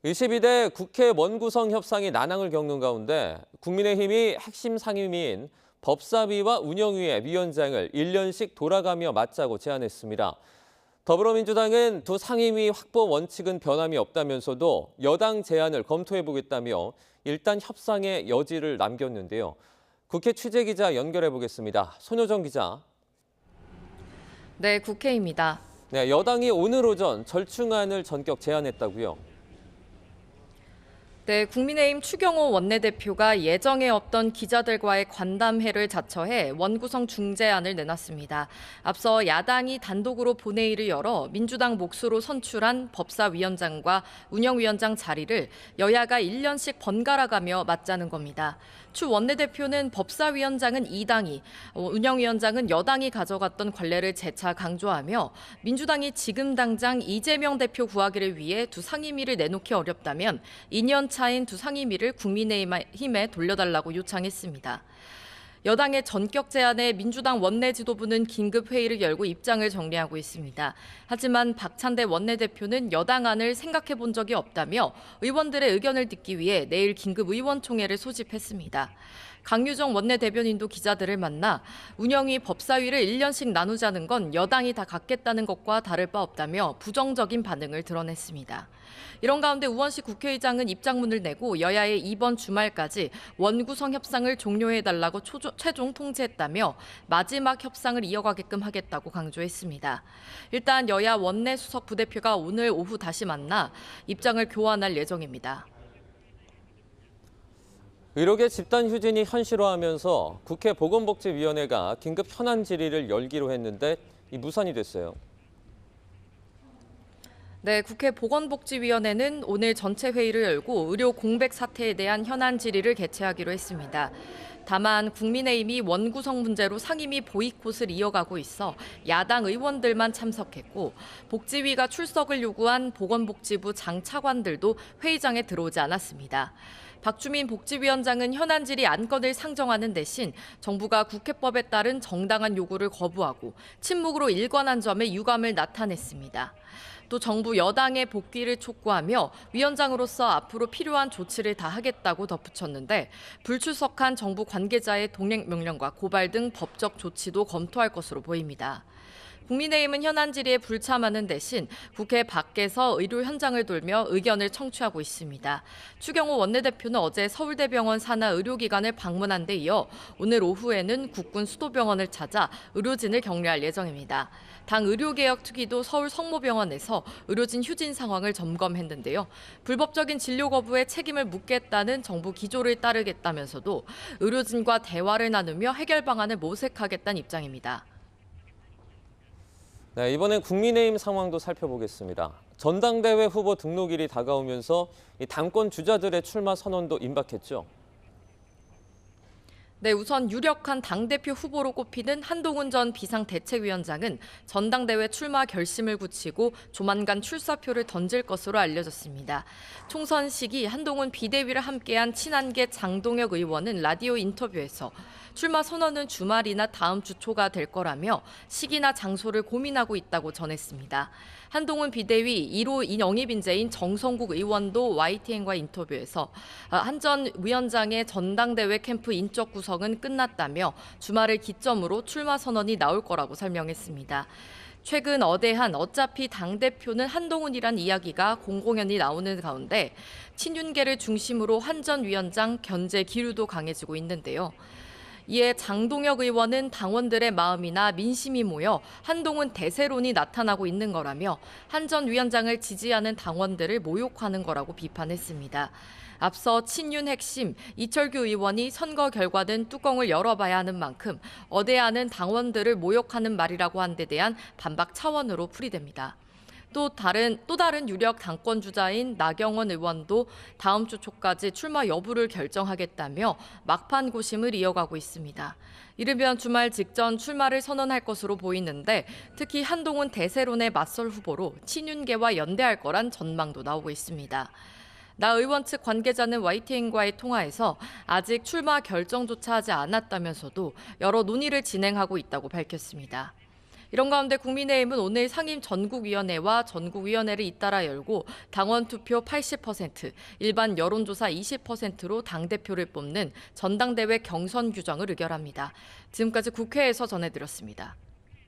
22대 국회 원구성 협상이 난항을 겪는 가운데 국민의힘이 핵심 상임위인 법사위와 운영위의 위원장을 1년씩 돌아가며 맡자고 제안했습니다. 더불어민주당은 두 상임위 확보 원칙은 변함이 없다면서도 여당 제안을 검토해보겠다며 일단 협상의 여지를 남겼는데요. 국회 취재기자 연결해보겠습니다. 손효정 기자. 네, 국회입니다. 네, 여당이 오늘 오전 절충안을 전격 제안했다고요. 네, 국민의힘 추경호 원내대표가 예정에 없던 기자들과의 간담회를 자처해 원구성 중재안을 내놨습니다. 앞서 야당이 단독으로 본회의를 열어 민주당 몫으로 선출한 법사위원장과 운영위원장 자리를 여야가 1년씩 번갈아가며 맡자는 겁니다. 추 원내대표는 법사위원장은 2당이, 운영위원장은 여당이 가져갔던 관례를 재차 강조하며 민주당이 지금 당장 이재명 대표 구하기를 위해 두 상임위를 내놓기 어렵다면 2년 차인 두 상임위를 국민의힘에 돌려달라고 요청했습니다. 여당의 전격 제안에 민주당 원내 지도부는 긴급 회의를 열고 입장을 정리하고 있습니다. 하지만 박찬대 원내대표는 여당 안을 생각해 본 적이 없다며 의원들의 의견을 듣기 위해 내일 긴급 의원총회를 소집했습니다. 강유정 원내대변인도 기자들을 만나 운영위 법사위를 1년씩 나누자는 건 여당이 다 갖겠다는 것과 다를 바 없다며 부정적인 반응을 드러냈습니다. 이런 가운데 우원식 국회의장은 입장문을 내고 여야의 이번 주말까지 원구성 협상을 종료해달라고 최종 통지했다며 마지막 협상을 이어가게끔 하겠다고 강조했습니다. 일단 여야 원내 수석 부대표가 오늘 오후 다시 만나 입장을 교환할 예정입니다. 의료계 집단 휴진이 현실화하면서 국회 보건복지위원회가 긴급 현안 질의를 열기로 했는데 무산이 됐어요. 네, 국회 보건복지위원회는 오늘 전체 회의를 열고 의료 공백 사태에 대한 현안 질의를 개최하기로 했습니다. 다만 국민의힘이 원구성 문제로 상임위 보이콧을 이어가고 있어 야당 의원들만 참석했고 복지위가 출석을 요구한 보건복지부 장 차관들도 회의장에 들어오지 않았습니다. 박주민 복지위원장은 현안 질의 안건을 상정하는 대신 정부가 국회법에 따른 정당한 요구를 거부하고 침묵으로 일관한 점에 유감을 나타냈습니다. 또 정부 여당의 복귀를 촉구하며 위원장으로서 앞으로 필요한 조치를 다 하겠다고 덧붙였는데 불출석한 정부 관계자의 동행 명령과 고발 등 법적 조치도 검토할 것으로 보입니다. 국민의힘은 현안 질의에 불참하는 대신 국회 밖에서 의료 현장을 돌며 의견을 청취하고 있습니다. 추경호 원내대표는 어제 서울대병원 산하 의료기관을 방문한 데 이어 오늘 오후에는 국군 수도병원을 찾아 의료진을 격려할 예정입니다. 당 의료개혁특위도 서울 성모병원에서 의료진 휴진 상황을 점검했는데요. 불법적인 진료 거부에 책임을 묻겠다는 정부 기조를 따르겠다면서도 의료진과 대화를 나누며 해결 방안을 모색하겠다는 입장입니다. 네, 이번엔 국민의힘 상황도 살펴보겠습니다. 전당대회 후보 등록일이 다가오면서 이 당권 주자들의 출마 선언도 임박했죠. 네, 우선 유력한 당대표 후보로 꼽히는 한동훈 전 비상대책위원장은 전당대회 출마 결심을 굳히고 조만간 출사표를 던질 것으로 알려졌습니다. 총선 시기 한동훈 비대위를 함께한 친한계 장동혁 의원은 라디오 인터뷰에서 출마 선언은 주말이나 다음 주 초가 될 거라며 시기나 장소를 고민하고 있다고 전했습니다. 한동훈 비대위 1호 영입인재인 정성국 의원도 YTN과 인터뷰에서 한 전 위원장의 전당대회 캠프 인적 구성은 끝났다며 주말을 기점으로 출마 선언이 나올 거라고 설명했습니다. 최근 어대한 어차피 당대표는 한동훈이란 이야기가 공공연히 나오는 가운데 친윤계를 중심으로 한 전 위원장 견제 기류도 강해지고 있는데요. 이에 장동혁 의원은 당원들의 마음이나 민심이 모여 한동훈 대세론이 나타나고 있는 거라며 한 전 위원장을 지지하는 당원들을 모욕하는 거라고 비판했습니다. 앞서 친윤 핵심 이철규 의원이 선거 결과는 뚜껑을 열어봐야 하는 만큼 어대하는 당원들을 모욕하는 말이라고 한 데 대한 반박 차원으로 풀이됩니다. 또 다른 유력 당권 주자인 나경원 의원도 다음 주 초까지 출마 여부를 결정하겠다며 막판 고심을 이어가고 있습니다. 이르면 주말 직전 출마를 선언할 것으로 보이는데 특히 한동훈 대세론의 맞설 후보로 친윤계와 연대할 거란 전망도 나오고 있습니다. 나 의원 측 관계자는 YTN과의 통화에서 아직 출마 결정조차 하지 않았다면서도 여러 논의를 진행하고 있다고 밝혔습니다. 이런 가운데 국민의힘은 오늘 상임 전국위원회와 전국위원회를 잇따라 열고 당원 투표 80%, 일반 여론조사 20%로 당대표를 뽑는 전당대회 경선 규정을 의결합니다. 지금까지 국회에서 전해드렸습니다.